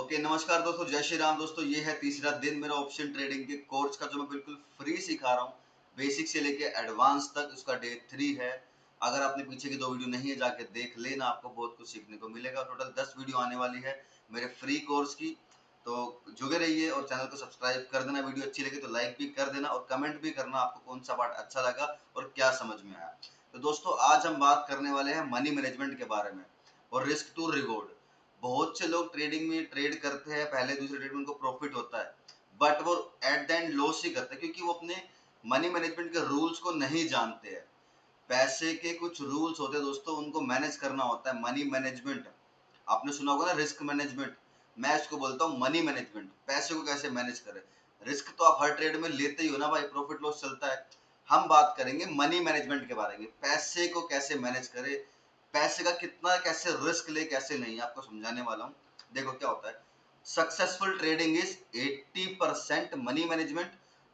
Okay नमस्कार दोस्तों, जय श्री राम। दोस्तों ये है तीसरा दिन मेरा ऑप्शन ट्रेडिंग के कोर्स का, जो मैं बिल्कुल फ्री सिखा रहा हूँ, बेसिक से लेके एडवांस तक। उसका डे 3 है। अगर आपने पीछे की 2 वीडियो नहीं है, जाके देख लेना, आपको बहुत कुछ सीखने को मिलेगा। टोटल 10 वीडियो आने वाली है मेरे फ्री कोर्स की, तो जुड़े रहिए और चैनल को सब्सक्राइब कर देना। वीडियो अच्छी लगी तो लाइक भी कर देना और कमेंट भी करना आपको कौन सा पार्ट अच्छा लगा और क्या समझ में आया। तो दोस्तों आज हम बात करने वाले हैं मनी मैनेजमेंट के बारे में और रिस्क टू रिवॉर्ड। बहुत से लोग ट्रेडिंग में ट्रेड करते हैं, पहले दूसरे ट्रेड में उनको प्रॉफिट होता है, बट वो एट द एंड लॉस ही करते हैं, क्योंकि वो अपने मनी मैनेजमेंट के रूल्स को नहीं जानते हैं। पैसे के कुछ रूल्स होते हैं दोस्तों, उनको मैनेज करना होता है। मनी मैनेजमेंट आपने सुना होगा ना, रिस्क मैनेजमेंट। मैं इसको बोलता हूँ मनी मैनेजमेंट। पैसे को कैसे मैनेज करें। रिस्क तो आप हर ट्रेड में लेते ही हो ना भाई, प्रॉफिट लॉस चलता है। हम बात करेंगे मनी मैनेजमेंट के बारे में, पैसे को कैसे मैनेज करें, पैसे का कितना कैसे रिस्क ले, कैसे नहीं, आपको समझाने वाला हूँ। देखो क्या होता है, successful trading is 80% money management,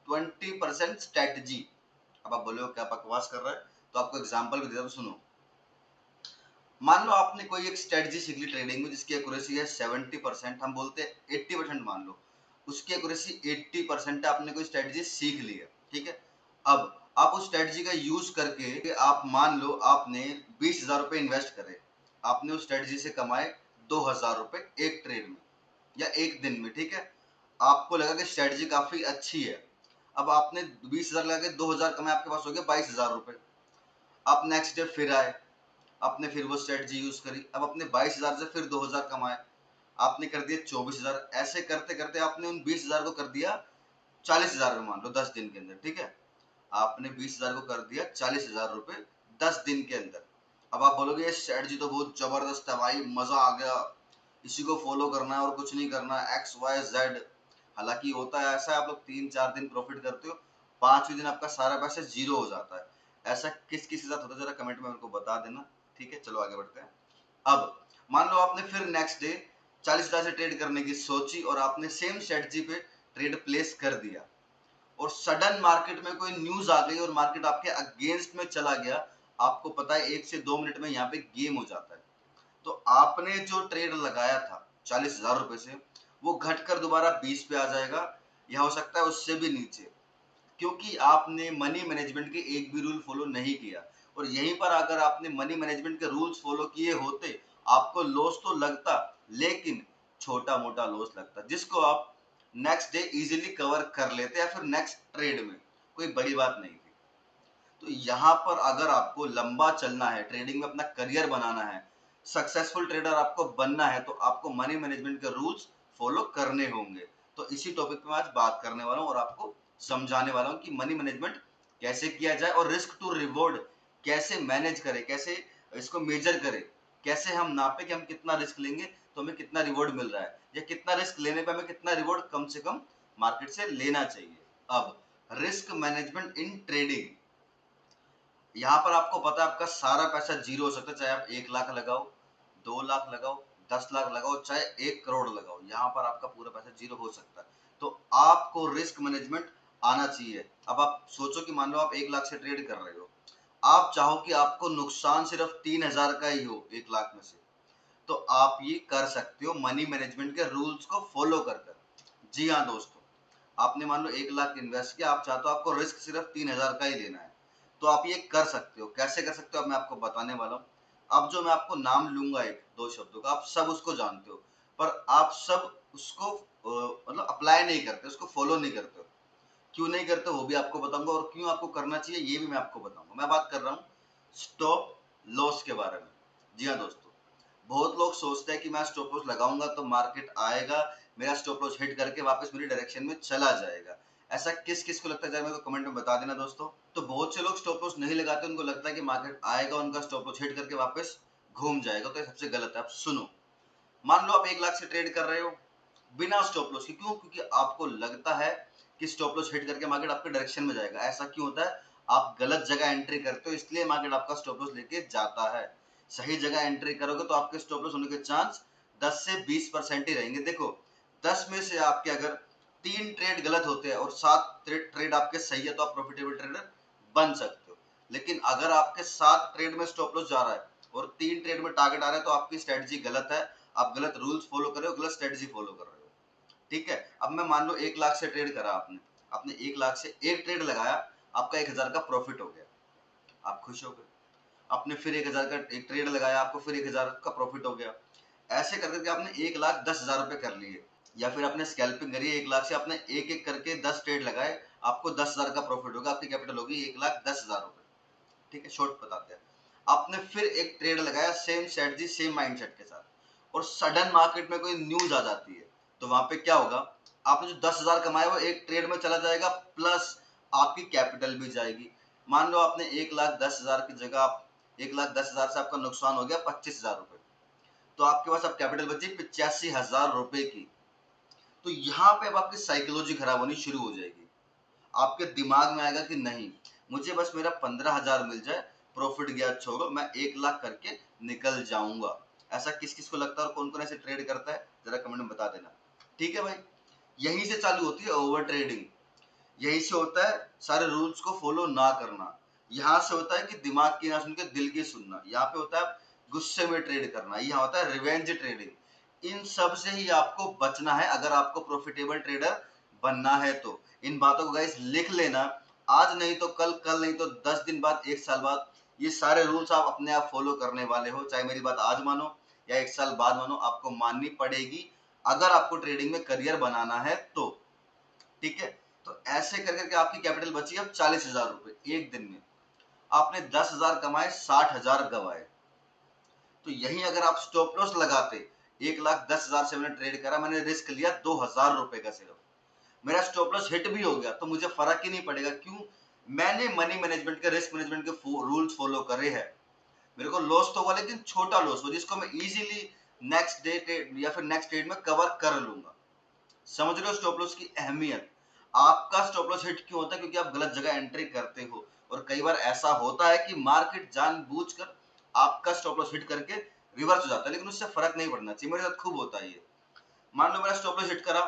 20% strategy. अब आप बोले क्या बकवास कर रहा है, तो आपको एग्जांपल भी देता हूँ, सुनो। मान लो आपने कोई एक स्ट्रेटजी सीख ली ट्रेडिंग में, जिसकी एक्यूरेसी है 70%, हम बोलते हैं 80%, मान लो उसकी एक्यूरेसी 80% है, आपने कोई स्ट्रेटजी सीख ली है, ठीक है। अब आप उस स्ट्रेटजी का यूज करके आप मान लो आपने 20,000 रुपए इन्वेस्ट करे, आपने उस स्ट्रेटजी से कमाए 2,000 रुपए एक ट्रेड में या एक दिन में, ठीक है। आपको लगा कि स्ट्रेटजी काफी अच्छी है। अब आपने 20,000 लगा के 2,000 कमाए, आपके पास हो गया 22,000 रुपए। आप नेक्स्ट डे फिर आए, आपने फिर वो स्ट्रेटजी यूज करी, अब अपने 22,000 से फिर 2,000 कमाए, आपने कर दिया 24,000। ऐसे करते करते आपने उन 20,000 को कर दिया 40,000 में, मान लो 10 दिन के अंदर, ठीक है। आपने 20,000 को कर दिया 40,000 रुपए 10 दिन के अंदर। अब आप बोलोगे ये स्ट्रेटजी तो बहुत जबरदस्त है भाई, मजा आ गया, इसी को फॉलो करना है और कुछ नहीं करना है, एक्स वाई जेड। हालांकि होता है ऐसा, आप लोग 3-4 दिन प्रॉफिट करते हो, 5वें दिन आपका सारा पैसा जीरो हो जाता है। ऐसा किस किस के साथ होता है, जरा कमेंट में मेरे को बता देना, ठीक है। चलो आगे बढ़ते हैं। अब मान लो आपने फिर नेक्स्ट डे 40,000 से ट्रेड करने की सोची और आपने सेम स्ट्रेटजी पे ट्रेड प्लेस कर दिया, और सडन मार्केट में कोई न्यूज आ गई और मार्केट आपके अगेंस्ट में चला गया। आपको पता है 1 से 2 मिनट में यहाँ पे गेम हो जाता है। तो आपने जो ट्रेड लगाया था 40,000 रुपए से, वो घटकर दोबारा 20 पे आ जाएगा, या हो सकता है उससे भी नीचे, क्योंकि आपने मनी मैनेजमेंट के एक भी रूल फॉलो नहीं किया। और यहीं पर अगर आपने मनी मैनेजमेंट के रूल्स फॉलो किए होते, आपको लॉस तो लगता, लेकिन छोटा मोटा लॉस लगता, जिसको आप नेक्स्ट डे इजीली कवर कर लेते या फिर नेक्स्ट ट्रेड में, कोई बड़ी बात नहीं थी। तो यहाँ पर अगर आपको लंबा चलना है, ट्रेडिंग में अपना करियर बनाना है, सक्सेसफुल ट्रेडर आपको बनना है, तो आपको मनी मैनेजमेंट के रूल्स फॉलो करने होंगे। तो इसी टॉपिक पे मैं आज बात करने वाला हूँ और आपको समझाने वाला हूँ कि मनी मैनेजमेंट कैसे किया जाए और रिस्क टू रिवॉर्ड कैसे मैनेज करें, कैसे इसको मेजर करें, कैसे हम नापे कि हम कितना रिस्क लेंगे तो हमें कितना रिवॉर्ड मिल रहा है, या कितना रिस्क लेने पे हमें कितना रिवॉर्ड कम से कम मार्केट से लेना चाहिए। अब रिस्क मैनेजमेंट इन ट्रेडिंग, यहाँ पर आपको पता है आपका सारा पैसा जीरो हो सकता है, चाहे आप 1 लाख लगाओ, 2 लाख लगाओ, 10 लाख लगाओ, चाहे 1 करोड़ लगाओ, यहाँ पर आपका पूरा पैसा जीरो हो सकता है। तो आपको रिस्क मैनेजमेंट आना चाहिए। अब आप सोचो कि मान लो आप 1 लाख से ट्रेड कर रहे हो, आप चाहो कि आपको नुकसान सिर्फ 3,000 का ही हो 1 लाख में से, तो आप ये कर सकते हो मनी मैनेजमेंट के रूल्स को फॉलो कर कर। जी हाँ दोस्तों, आपने मान लो 1 लाख इन्वेस्ट किया, आप चाहते हो आपको रिस्क सिर्फ 3,000 का ही लेना है, तो आप ये कर सकते हो। कैसे कर सकते हो, अब मैं आपको बताने वाला हूँ। अब जो मैं आपको नाम लूंगा एक दो शब्दों का, आप सब उसको जानते हो, पर आप सब उसको मतलब अप्लाई नहीं करते, उसको फॉलो नहीं करते हो। क्यों नहीं करते वो भी आपको बताऊंगा, और क्यों आपको करना चाहिए ये भी मैं आपको बताऊंगा। मैं बात कर रहा हूँ स्टॉप लॉस के बारे में। जी हाँ दोस्तों, बहुत लोग सोचते हैं कि मैं स्टॉप लॉस लगाऊंगा तो मार्केट आएगा, मेरा स्टॉप लॉस हिट करके वापस मेरी डायरेक्शन में चला जाएगा। ऐसा किस किस को लगता है, जरा मेरे को कमेंट में बता देना दोस्तों। तो बहुत से लोग स्टॉप लॉस नहीं लगाते, उनको लगता है कि मार्केट आएगा, उनका स्टॉप लॉस हिट करके वापस घूम जाएगा, तो ये सबसे गलत है। आप सुनो, मान लो आप 1 लाख से ट्रेड कर रहे हो बिना स्टॉप लॉस के, क्यों? क्योंकि आपको लगता है कि स्टॉप लॉस हिट करके मार्केट आपके डायरेक्शन में जाएगा। ऐसा क्यों होता है? आप गलत जगह एंट्री करते हो, इसलिए मार्केट आपका स्टॉप लॉस लेके जाता है। सही जगह एंट्री करोगे तो आपके स्टॉप लॉस होने के चांस 10 से 20% ही रहेंगे। देखो, 10 में से आपके अगर 3 ट्रेड गलत होते हैं और 7 ट्रेड आपके सही है, तो आप प्रॉफिटेबल ट्रेडर बन सकते हो। लेकिन अगर आपके 7 ट्रेड में स्टॉप लॉस जा रहा है और 3 ट्रेड में टारगेट आ रहा है, तो आपकी स्ट्रेटजी गलत है, आप गलत रूल्स फॉलो कर रहे हो, गलत स्ट्रेटजी फॉलो कर रहे हो। ठीक है, अब मैं मान लो 1 लाख से ट्रेड करा आपने, आपने 1 लाख से एक ट्रेड लगाया, आपका 1000 का प्रॉफिट हो गया, आप खुश हो गए। आपने फिर 1000 का एक ट्रेड लगाया, आपको फिर 1000 का प्रॉफिट हो गया। ऐसे कर करके आपने 1,10,000 रुपए कर लिए। या फिर आपने स्कैल्पिंग करी 1 लाख से, आपने एक एक करके 10 ट्रेड लगाए, आपको 10,000 का प्रॉफिट होगा, आपकी कैपिटल होगी 1,10,000 रुपए। ठीक है, शॉर्ट बताते हैं। आपने फिर एक ट्रेड लगाया सेम स्ट्रेटजी सेम माइंडसेट के साथ, और सडन मार्केट में कोई न्यूज आ जाती है, तो वहां पे क्या होगा, आपने जो 10,000 कमाए वो एक ट्रेड में चला जाएगा, प्लस आपकी कैपिटल भी जाएगी। मान लो आपने 1,10,000 की जगह 1,10,000 से आपका नुकसान हो गया 25,000 रुपए, तो आपके पास अब कैपिटल बची 85,000 रुपए की। तो यहाँ पे अब आपकी साइकोलॉजी खराब होनी शुरू हो जाएगी। आपके दिमाग में आएगा कि नहीं, मुझे बस मेरा 15,000 मिल जाए, प्रॉफिट गया अच्छा होगा, मैं 1 लाख करके निकल जाऊंगा। ऐसा किस किस को लगता है और कौन कौन ऐसे ट्रेड करता है, जरा कमेंट में बता देना। ठीक है भाई, यहीं से चालू होती है ओवर ट्रेडिंग। यहीं से होता है सारे रूल्स को फॉलो ना करना। यहाँ से होता है कि दिमाग की ना सुन के दिल की सुनना। यहाँ पे होता है गुस्से में ट्रेड करना। यहाँ होता है रिवेंज ट्रेडिंग। इन सब से ही आपको बचना है अगर आपको प्रॉफिटेबल ट्रेडर बनना है तो। इन बातों को गाइस लिख लेना, आज नहीं तो कल, कल नहीं तो 10 दिन बाद, 1 साल बाद ये सारे रूल्स आप अपने आप फॉलो करने वाले हो। चाहे मेरी बात आज मानो या 1 साल बाद मानो, आपको माननी पड़ेगी अगर आपको ट्रेडिंग में करियर बनाना है तो। ठीक है, तो ऐसे कर करके आपकी कैपिटल बची अब 40,000 रुपए एक दिन में। आपने 10,000 कमाए, 60,000 गवाए। तो यही अगर आप स्टॉप लॉस लगाते, 1,10,000 से मैंने ट्रेड करा, मैंने रिस्क लिया 2,000 रुपए का सिर्फ, मेरा स्टॉप लॉस हिट भी हो गया तो मुझे फर्क ही नहीं पड़ेगा। क्यों? मैंने मनी मैनेजमेंट के, रिस्क मैनेजमेंट के रूल्स फॉलो करे हैं। मेरे को लॉस तो हुआ लेकिन छोटा लॉस हो, जिसको मैं इजीली नेक्स्ट डे या फिर नेक्स्ट ट्रेड में कवर कर लूंगा। समझ रहे हो स्टॉप लॉस की अहमियत? आपका स्टॉप लॉस हिट क्यों होता है? क्योंकि आप गलत जगह एंट्री करते हो। और कई बार ऐसा होता है कि मार्केट जानबूझकर आपका स्टॉप लॉस हिट करके रिवर्स हो जाता है, लेकिन उससे फर्क नहीं पड़ना चाहिए। मेरे साथ खूब होता है ये। मान लो मेरा स्टॉप लॉस हिट करा,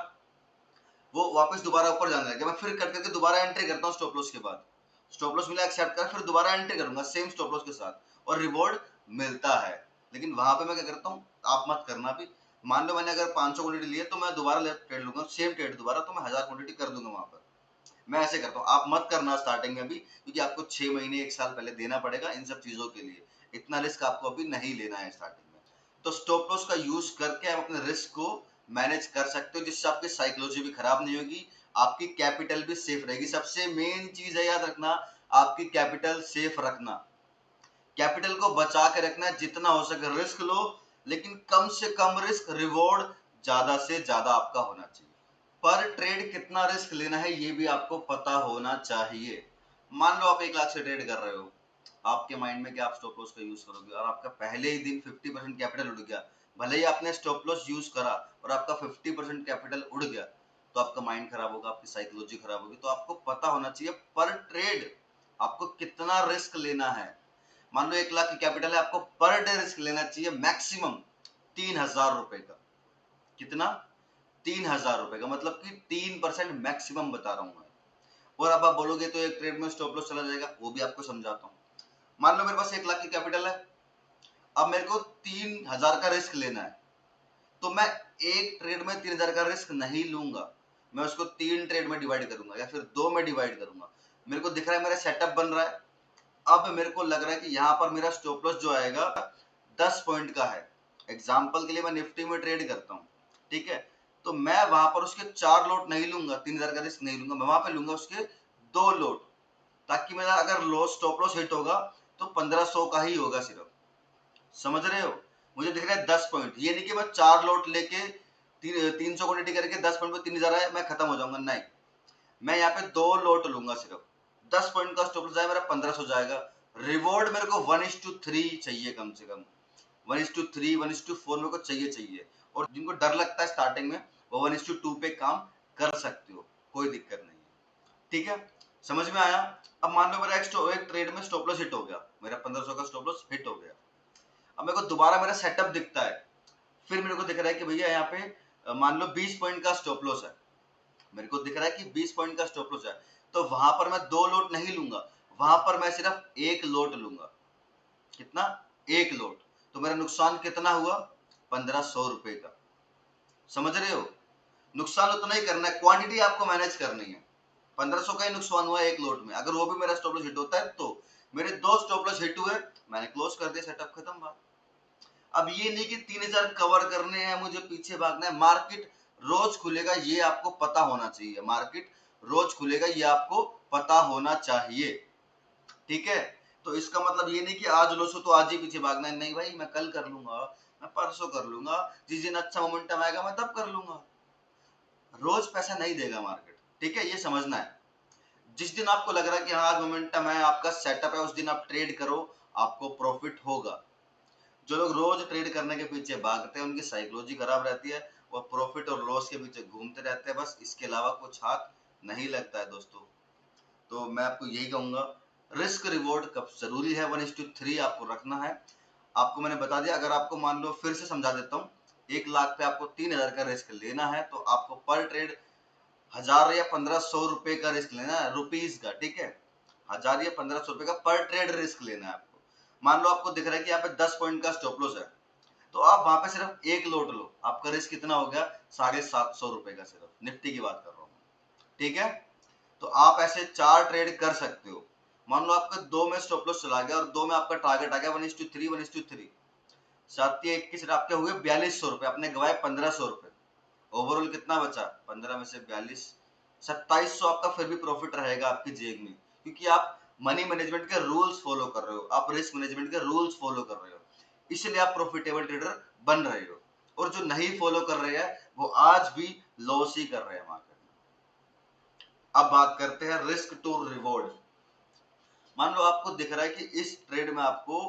वो वापस दोबारा ऊपर जाने लगे, मैं फिर कट करके दोबारा एंट्री करता हूँ स्टॉप लॉस के बाद। स्टॉप लॉस मिला, एक्सेप्ट कर, फिर दोबारा एंट्री करूंगा सेम स्टॉप लॉस के साथ, और रिवॉर्ड मिलता है। लेकिन वहां पे मैं क्या करता हूँ, आप मत करना भी। मान लो मैंने अगर 500 क्वांटिटी ली है तो मैं दोबारा लेफ्ट ट्रेड लूंगा, सेम ट्रेड दोबारा, तो मैं 1000 क्वांटिटी कर दूंगा वहां पर। मैं ऐसे करता हूँ, आप मत करना स्टार्टिंग में भी, क्योंकि आपको 6 महीने 1 साल पहले देना पड़ेगा इन सब चीजों के लिए। इतना रिस्क आपको अभी नहीं लेना है स्टार्टिंग में। तो स्टॉप लॉस का यूज करके आप अपने रिस्क को मैनेज कर सकते हो, जिससे आपकी साइकोलॉजी भी खराब नहीं होगी, आपकी कैपिटल भी सेफ रहेगी। सबसे मेन चीज है याद रखना, आपकी कैपिटल सेफ रखना। कैपिटल को बचा के रखना है, जितना हो सके रिस्क लो, लेकिन कम से कम रिस्क, रिवॉर्ड ज्यादा से ज्यादा आपका होना चाहिए। पर ट्रेड कितना रिस्क लेना है ये भी आपको पता होना चाहिए। मान लो आप 1 लाख से ट्रेड कर रहे हो, आपके माइंड में कि आप स्टॉप लॉस का यूज करोगे, और आपका पहले ही दिन 50% कैपिटल उड़ गया। भले ही आपने स्टॉप लॉस यूज करा और आपका 50% कैपिटल उड़ गया, तो आपका माइंड खराब होगा, आपकी साइकोलॉजी खराब होगी। तो आपको पता होना चाहिए पर ट्रेड आपको कितना रिस्क लेना है। मान लो 1 लाख की कैपिटल है, आपको पर डे रिस्क लेना चाहिए मैक्सिमम 3,000 रुपए का। कितना? 3,000 रुपए का, मतलब कि 3% मैक्सिमम बता रहा हूं मैं। और अब आप बोलोगे तो एक ट्रेड में स्टॉप लॉस चला जाएगा, वो भी आपको समझाता हूँ। मान लो मेरे पास 1 लाख की कैपिटल है, अब मेरे को 3,000 का रिस्क लेना है, तो मैं एक ट्रेड में 3,000 का रिस्क नहीं लूंगा, मैं उसको 3 ट्रेड में डिवाइड करूंगा या फिर 2 में डिवाइड करूंगा। मेरे को दिख रहा है मेरा सेटअप बन रहा है, अब मेरे को लग रहा है कि यहाँ पर मेरा स्टॉप लॉस जो आएगा 10 पॉइंट का है। एग्जाम्पल के लिए मैं निफ्टी में ट्रेड करता हूँ, ठीक है, तो मैं वहां पर उसके 4 लोट नहीं लूंगा, 3,000 का रिस्क नहीं लूंगा, मैं वहां पे लूंगा उसके 2 लोट, ताकि मेरा अगर लॉस स्टॉप लॉस हिट होगा तो 1500 का ही होगा सिर्फ। समझ रहे हो? मुझे दिख रहा है 10 पॉइंट, ये नहीं कि मैं 4 लोट लेके 300 क्वांटिटी करके 10 पॉइंट पे 3,000 है मैं खत्म हो जाऊंगा, नहीं। मैं यहाँ पे 2 लोट लूंगा सिर्फ, 10 पॉइंट का स्टॉप लॉस आएगा, मेरा 1500 जाएगा। रिवॉर्ड मेरे को 1:3 चाहिए, कम से कम 1:3, 1:4 मेरे को चाहिए। और जिनको डर लगता है स्टार्टिंग में, वो 1:2 पे काम कर सकते हो, कोई दिक्कत नहीं है। ठीक है, समझ में आया? अब मान लो मेरा एक ट्रेड में स्टॉप लॉस हिट हो गया, मेरा 1500 का स्टॉप लॉस हिट हो गया। अब मेरे को दोबारा मेरा सेटअप दिखता है, फिर मेरे को दिख रहा है कि भैया यहाँ पे मान लो 20 पॉइंट का स्टॉप लॉस है, मेरे को दिख रहा है कि 20 पॉइंट का स्टॉप लॉस है, तो वहां पर मैं 2 लोट नहीं लूंगा, वहां पर मैं सिर्फ 1 लोट लूंगा। कितना? 1 लोट। तो मेरा नुकसान कितना हुआ? 1500 रुपए का। समझ रहे हो? नुकसान उतना ही करना है, क्वांटिटी आपको मैनेज करनी है। 1500 का ही नुकसान हुआ एक लोट में, अगर वो भी मेरा स्टॉप लॉस हिट होता है तो मेरे 2 स्टॉप लॉस हिट हुए, मैंने क्लोज कर दिया, सेटअप खत्म बात। अब ये नहीं कि 3000 कवर करने हैं, मुझे पीछे भागना है। मार्केट रोज खुलेगा ये आपको पता होना चाहिए, मार्केट रोज खुलेगा ये आपको पता होना चाहिए, ठीक है? तो इसका मतलब ये नहीं कि आज लॉस हो तो आज ही पीछे भागना है, नहीं भाई मैं कल कर लूंगा, मैं परसों कर लूंगा, जिस दिन अच्छा मोमेंटम आएगा मैं तब कर लूंगा। रोज पैसा नहीं देगा मार्केट, ठीक है? ये समझना है। जिस दिन आपको लग रहा है कि हाँ आज मोमेंटम है, आपका सेटअप है, उस दिन आप ट्रेड करो, आपको प्रॉफिट होगा। जो लोग रोज ट्रेड करने के पीछे भागते हैं उनकी साइकोलॉजी खराब रहती है, वो प्रॉफिट और लॉस के पीछे घूमते रहते हैं, बस इसके अलावा कुछ हाथ नहीं लगता है दोस्तों। तो मैं आपको यही कहूंगा, रिस्क रिवॉर्ड कब जरूरी है, 1:3 आपको रखना है। आपको मैंने बता दिया, अगर आपको मान लो फिर से समझा देता हूँ, 1 लाख पे आपको 3000 का रिस्क लेना है तो आपको पर ट्रेड 1000 या 1500 रुपए का रिस्क लेना है, रुपीज का, ठीक है? 1000 या 1500 रुपए का पर ट्रेड रिस्क लेना है आपको। मान लो आपको दिख रहा है कि यहाँ पे 10 पॉइंट का स्टॉप लॉस है, तो आप वहां पे सिर्फ एक लोट लो, आपका रिस्क कितना हो गया? 750 रुपए का, सिर्फ निफ्टी की बात कर रहा हूँ, ठीक है? तो आप ऐसे 4 ट्रेड कर सकते हो। मान लो आपका 2 में स्टॉप लॉस चला गया और 2 में आपका टारगेट आ गया 1:3, 1:3, 7 या 21 आपके हुए 4200 रुपए, आपने गवाए 1500 रुपए। ओवरऑल कितना बचा? 15 में से 42, 2700 आपका फिर भी प्रॉफिट रहेगा आपकी जेब में, क्योंकि आप मनी मैनेजमेंट के रूल्स फॉलो कर रहे हो, आप रिस्क मैनेजमेंट के रूल्स फॉलो कर रहे हो, इसलिए आप प्रॉफिटेबल ट्रेडर बन रहे हो। और जो नहीं फॉलो कर रहे हैं वो आज भी लॉस ही कर रहे हैं मार्केट में। अब बात करते हैं रिस्क टू रिवॉर्ड। मान लो आपको दिख रहा है कि इस ट्रेड में आपको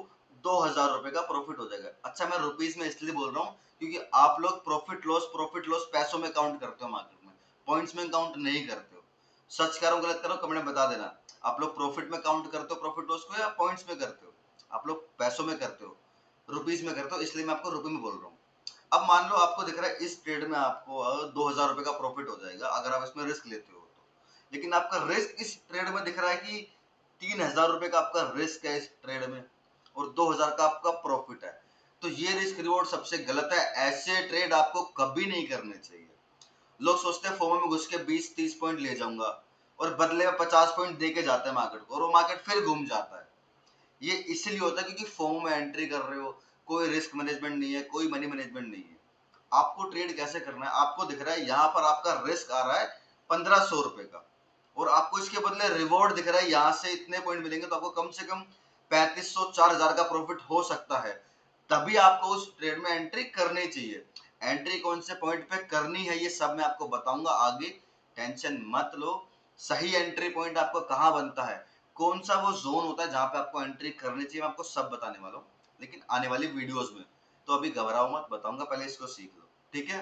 2000 रुपए का प्रॉफिट हो जाएगा। अच्छा, मैं रुपीस में इसलिए बोल रहा हूँ क्योंकि आप लोग प्रॉफिट लॉस पैसों में काउंट करते हो मार्केट में, पॉइंट्स में काउंट नहीं करते हो। सच करो गलत करो कमेंट में बता देना, आप लोग प्रॉफिट में काउंट करते हो प्रॉफिट लॉस को या पॉइंट्स में करते हो? आप लोग पैसों में करते हो, रुपीस में करते हो, इसलिए मैं आपको रुपए में बोल रहा हूँ। अब मान लो आपको दिख रहा है इस ट्रेड में आपको 2000 रुपए का प्रॉफिट हो जाएगा अगर आप इसमें रिस्क लेते हो तो, लेकिन आपका रिस्क इस ट्रेड में दिख रहा है कि 3000 रुपए का आपका रिस्क है इस ट्रेड में और 2000 का आपका प्रॉफिट है। तो ये रिस्क रिवॉर्ड सबसे गलत है, ऐसे ट्रेड आपको कभी नहीं करने चाहिए। लोग सोचते हैं फोमो में घुस के 20-30 पॉइंट ले जाऊंगा और बदले में 50 पॉइंट दे के जाते हैं मार्केट को और वो मार्केट फिर घूम जाता है। ये इसलिए होता है क्योंकि फोमो में एंट्री कर रहे हो, कोई रिस्क मैनेजमेंट नहीं है, कोई मनी मैनेजमेंट नहीं है। आपको ट्रेड कैसे करना है? आपको दिख रहा है यहाँ पर आपका रिस्क आ रहा है 1500 रुपए का और आपको इसके बदले रिवॉर्ड दिख रहा है यहाँ से इतने पॉइंट मिलेंगे, तो आपको कम से कम 3500 4000 का प्रॉफिट हो सकता है। तभी आपको उस ट्रेड में एंट्री करनी चाहिए। एंट्री कौन से पॉइंट पे करनी है ये सब मैं आपको बताऊंगा आगे, टेंशन मत लो। सही एंट्री पॉइंट आपको कहाँ बनता है, कौन सा वो जोन होता है जहां पे आपको एंट्री करनी चाहिए, मैं आपको सब बताने वाला हूँ, लेकिन आने वाली वीडियोस में। तो अभी घबराओ मत, बताऊंगा, पहले इसको सीख लो, ठीक है?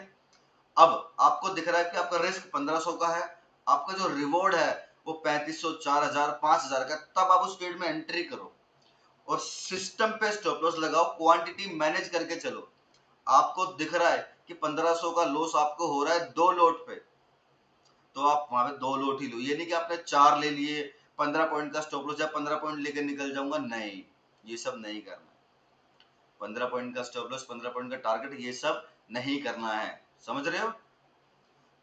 अब आपको दिख रहा है कि आपका रिस्क 1500 का है, आपका जो रिवॉर्ड है वो 3500, 4000, 5000 का, तब आप उस ट्रेड में एंट्री करो और सिस्टम पे स्टॉप लॉस लगाओ, क्वांटिटी मैनेज करके चलो। आपको दिख रहा है कि 1500 का लॉस आपको हो रहा है 2 लोट पे, तो आप वहां पे 2 लोट ही लो। ये नहीं कि आपने 4 ले लिए, 15 पॉइंट का स्टॉप लॉस या 15 पॉइंट लेकर निकल जाऊंगा, नहीं, ये सब नहीं करना। 15 पॉइंट का स्टॉप लॉस, 15 पॉइंट का टारगेट, ये सब नहीं करना है, समझ रहे हो?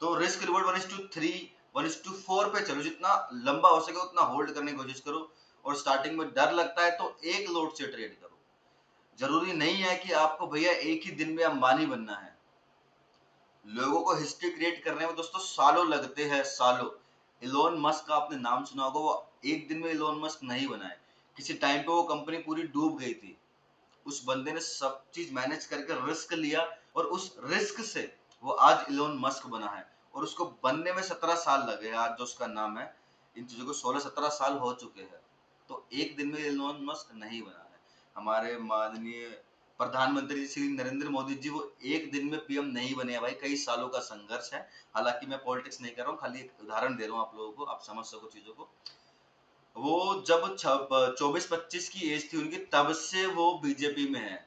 तो रिस्क रिवॉर्ड 1:3, 1:4 पे चलो, जितना लंबा हो सके उतना होल्ड करने की कोशिश करो। और स्टार्टिंग में डर लगता है तो एक लोट से ट्रेड करो। जरूरी नहीं है कि आपको भैया एक ही दिन में अंबानी बनना है। लोगों को हिस्ट्री क्रिएट करने में दोस्तों सालों लगते हैं, सालों। इलोन मस्क का आपने नाम सुना होगा, वो एक दिन में इलोन मस्क नहीं बना है। किसी टाइम पे वो कंपनी पूरी डूब गई थी, उस बंदे ने सब चीज मैनेज करके रिस्क लिया और उस रिस्क से वो आज इलोन मस्क बना है। और उसको बनने में 17 साल लगे, आज जो उसका नाम है, इन चीजों को 16-17 साल हो चुके हैं। तो एक दिन में इलोन मस्क नहीं बना है। हमारे माननीय प्रधानमंत्री श्री नरेंद्र मोदी जी, वो एक दिन में पीएम नहीं बने हैं भाई, कई सालों का संघर्ष है। हालांकि मैं पॉलिटिक्स नहीं कर रहा हूँ, खाली एक उदाहरण दे रहा हूँ आप लोगों को, आप समझ सको चीजों को। वो जब 24-25 की एज थी उनकी, तब से वो बीजेपी में है,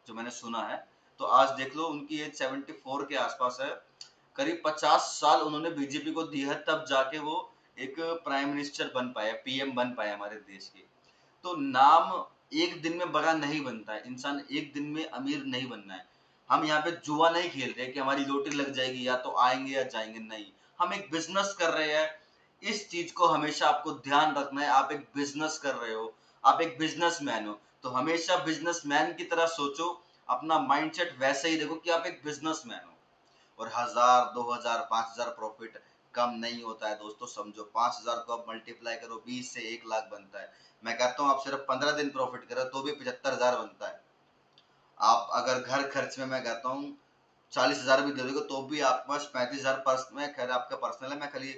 जो मैंने सुना है। तो आज देख लो उनकी एज 74 के आसपास है। करीब 50 साल उन्होंने बीजेपी को दी है, तब जाके वो एक प्राइम मिनिस्टर बन पाया, पीएम बन पाया हमारे देश के। तो नाम एक दिन में बड़ा नहीं बनता है, इंसान एक दिन में अमीर नहीं बनना है। हम यहाँ पे जुआ नहीं खेल रहे कि हमारी लॉटरी लग जाएगी या तो आएंगे या जाएंगे, नहीं। हम एक बिजनेस कर रहे हैं। इस चीज को हमेशा आपको ध्यान रखना है। आप एक बिजनेस कर रहे हो, आप एक बिजनेसमैन हो, तो हमेशा बिजनेसमैन की तरह सोचो। अपना माइंडसेट वैसे ही देखो कि आप एक बिजनेसमैन हो। और 1000, 2000, 5000 प्रॉफिट कम नहीं होता है दोस्तों, समझो। 5000 को आप मल्टीप्लाई करो 20 से 1 लाख बनता है। मैं कहता हूँ आप सिर्फ 15 दिन प्रॉफिट करो तो भी 75,000 बनता है। आप अगर घर खर्च में, मैं कहता हूँ 40,000 भी दे दोगे तो भी आपके पास 35,000 पर्स में, खैर आपका पर्सनल है, मैं खाली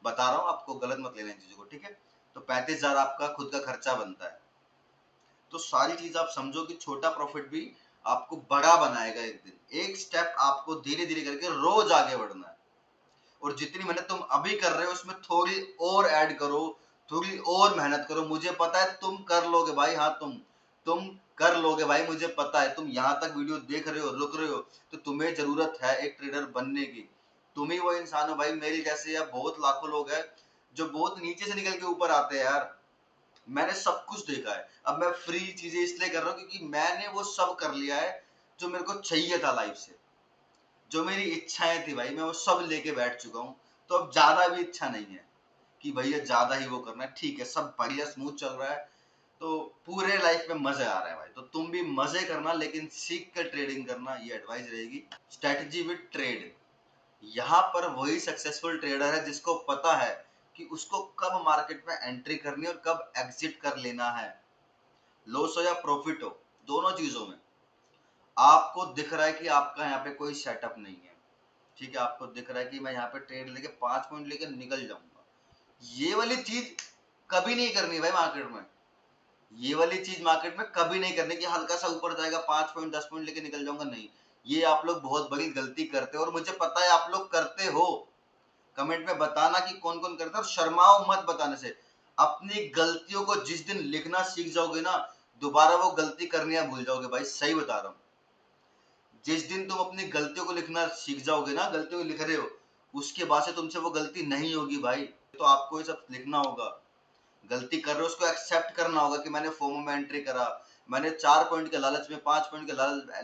बता रहा हूँ, आपको गलत मत लेना इन चीजों को, ठीक है। तो 35,000 आपका खुद का खर्चा बनता है। तो सारी चीज आप समझो कि छोटा प्रॉफिट भी आपको बड़ा बनाएगा एक दिन। एक स्टेप आपको धीरे धीरे करके रोज आगे बढ़ना है। और जितनी मेहनत तुम अभी कर रहे हो उसमें थोड़ी और ऐड करो, थोड़ी और मेहनत करो। मुझे पता है तुम कर लोगे भाई। हाँ, तुम कर लोगे भाई, मुझे पता है। तुम यहाँ तक वीडियो देख रहे हो, रुक रहे हो, तो तुम्हें जरूरत है एक ट्रेडर बनने की। तुम ही वो इंसान हो भाई, मेरी जैसे या बहुत लाखों लोग हैं जो बहुत नीचे से निकल के ऊपर आते हैं यार। मैंने सब कुछ देखा है। अब मैं फ्री चीजें इसलिए कर रहा हूँ क्योंकि मैंने वो सब कर लिया है जो मेरे को चाहिए था लाइफ से। जो मेरी इच्छाएं थी भाई, मैं वो सब लेके बैठ चुका हूँ। तो अब ज्यादा भी इच्छा नहीं है कि भैया ज्यादा ही वो करना है। ठीक है, सब बढ़िया स्मूथ चल रहा है, तो पूरे लाइफ में मजे आ रहे हैं भाई। तो तुम भी मजे करना, लेकिन सीख कर ट्रेडिंग करना, ये एडवाइस रहेगी। स्ट्रेटजी विद ट्रेड, यहाँ पर वही सक्सेसफुल ट्रेडर है जिसको पता है कि उसको कब मार्केट में एंट्री करनी है और कब एग्जिट कर लेना है। लॉस हो या प्रॉफिट हो, दोनों चीजों में आपको दिख रहा है कि आपका यहाँ पे कोई सेटअप नहीं है, ठीक है। आपको दिख रहा है कि मैं यहाँ पे ट्रेड लेके 5 पॉइंट लेके निकल जाऊंगा। ये वाली चीज कभी नहीं करनी भाई मार्केट में। ये वाली चीज मार्केट में कभी नहीं करनी कि हल्का सा ऊपर जाएगा 5 पॉइंट 10 पॉइंट लेके निकल जाऊंगा, नहीं। ये आप लोग बहुत बड़ी गलती करते हो और मुझे पता है आप लोग करते हो। कमेंट में बताना कि कौन कौन करता है, और शर्माओ मत बताने से। अपनी गलतियों को जिस दिन लिखना सीख जाओगे ना, दोबारा वो गलती करनी भूल जाओगे भाई, सही बता रहा हूँ। जिस दिन तुम अपनी गलतियों को लिखना सीख जाओगे ना, गलतियों को लिख रहे हो, उसके बाद से तुमसे वो गलती नहीं होगी भाई। तो आपको ये सब लिखना होगा। गलती कर रहे हो उसको एक्सेप्ट करना होगा कि मैंने फोमो में एंट्री करा, मैंने 4 पॉइंट के लालच में, 5 पॉइंट के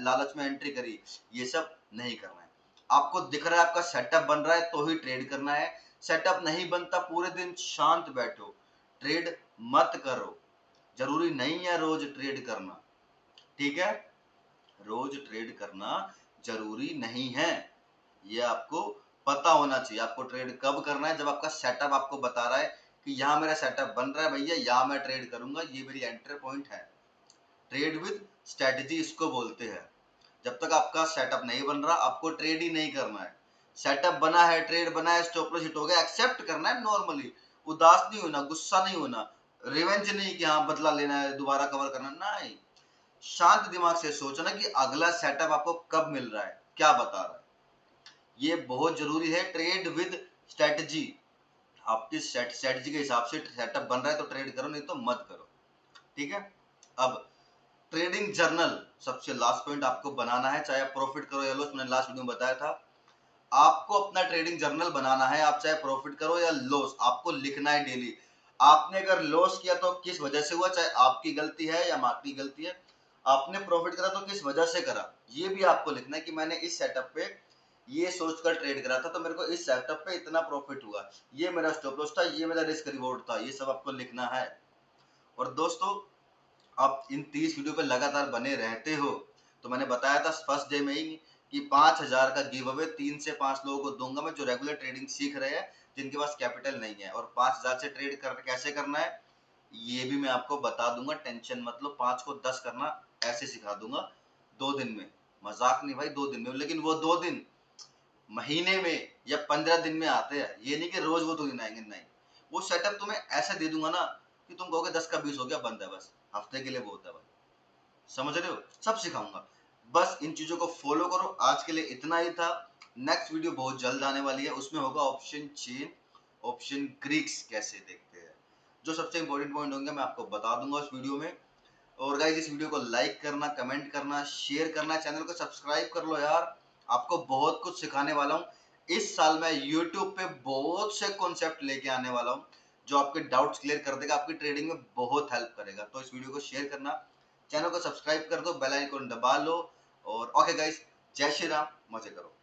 लालच में एंट्री करी। ये सब नहीं करना है। आपको दिख रहा है आपका सेटअप बन रहा है तो ही ट्रेड करना है। सेटअप नहीं बनता, पूरे दिन शांत बैठो, ट्रेड मत करो। जरूरी नहीं है रोज ट्रेड करना, ठीक है। रोज ट्रेड करना जरूरी नहीं है, ये आपको पता होना चाहिए। आपको ट्रेड कब करना है, जब आपका सेटअप आपको बता रहा है कि यहाँ मेरा सेटअप बन रहा है भैया, यहाँ मैं ट्रेड करूंगा, ये मेरी एंट्री पॉइंट है। ट्रेड विद स्ट्रेटजी इसको बोलते हैं। जब तक आपका सेटअप नहीं बन रहा, आपको ट्रेड ही नहीं करना है। सेटअप बना है, ट्रेड बना है, स्टॉप लॉस हिट हो गया, एक्सेप्ट करना है नॉर्मली। उदास नहीं होना, गुस्सा नहीं होना, रिवेंज नहीं कि हाँ बदला लेना है, दोबारा कवर करना, नहीं। शांत दिमाग से सोचना कि अगला सेटअप आपको कब मिल रहा है, क्या बता रहा है। ये बहुत जरूरी है। ट्रेड विद स्ट्रेटजी, आपकी स्ट्रेटजी के हिसाब से सेटअप बन रहा है तो ट्रेड करो, नहीं तो मत करो, ठीक है। अब ट्रेडिंग जर्नल, सबसे लास्ट पॉइंट आपको बनाना है, चाहे आप प्रॉफिट करो या लॉस। मैंने लास्ट वीडियो में बताया था, आपको अपना ट्रेडिंग जर्नल बनाना है। आप चाहे प्रॉफिट करो या लॉस, आपको लिखना है डेली। आपने अगर लॉस किया तो किस वजह से हुआ, चाहे आपकी गलती है या मार्केट की गलती है। आपने प्रॉफिट करा तो किस वजह से करा, ये भी आपको लिखना है कि मैंने इस सेटअप पे ये सोचकर ट्रेड करा था तो मेरे को इस सेटअप पे इतना प्रॉफिट हुआ, ये मेरा स्टॉप लॉस था, ये मेरा रिस्क रिवॉर्ड था। ये सब आपको लिखना है। और दोस्तों, आप इन 30 वीडियो पे लगातार बने रहते हो तो मैंने बताया था फर्स्ट डे में ही कि 5,000 का गिव अवे 3 से 5 लोगों को दूंगा मैं, जो रेगुलर ट्रेडिंग सीख रहे हैं, जिनके पास कैपिटल नहीं है। और 5,000 से ट्रेड कैसे करना है ये भी मैं आपको बता दूंगा, टेंशन मत लो। 5 को 10 करना ऐसे सिखा दूंगा 2 दिन में। मजाक नहीं भाई, 2 दिन में। लेकिन वो 2 दिन महीने में या 15 दिन में आते हैं, ये नहीं कि रोज वो 2 दिन आएंगे, नहीं। वो सेटअप तुम्हें ऐसे दे दूंगा ना कि तुम कहोगे 10 का 20 हो गया, बंद है, बस हफ्ते के लिए वो होता है भाई। समझ रहे हो, सब सिखाऊंगा। बस इन चीजों को फॉलो करो। आज के लिए इतना ही था। नेक्स्ट वीडियो बहुत जल्द आने वाली है, उसमें होगा ऑप्शन चेन, ऑप्शन ग्रीक्स कैसे देखते हैं। जो सबसे इंपॉर्टेंट पॉइंट होंगे मैं आपको बता दूंगा उस वीडियो में। और गाइस, इस वीडियो को लाइक करना, कमेंट करना, शेयर करना, चैनल को सब्सक्राइब कर लो यार। आपको बहुत कुछ सिखाने वाला हूँ। इस साल मैं यूट्यूब पे बहुत से कॉन्सेप्ट लेके आने वाला हूँ जो आपके डाउट्स क्लियर कर देगा, आपकी ट्रेडिंग में बहुत हेल्प करेगा। तो इस वीडियो को शेयर करना, चैनल को सब्सक्राइब कर दो, बेल आइकन दबा लो। और ओके गाइस, जय श्री राम, मजे करो।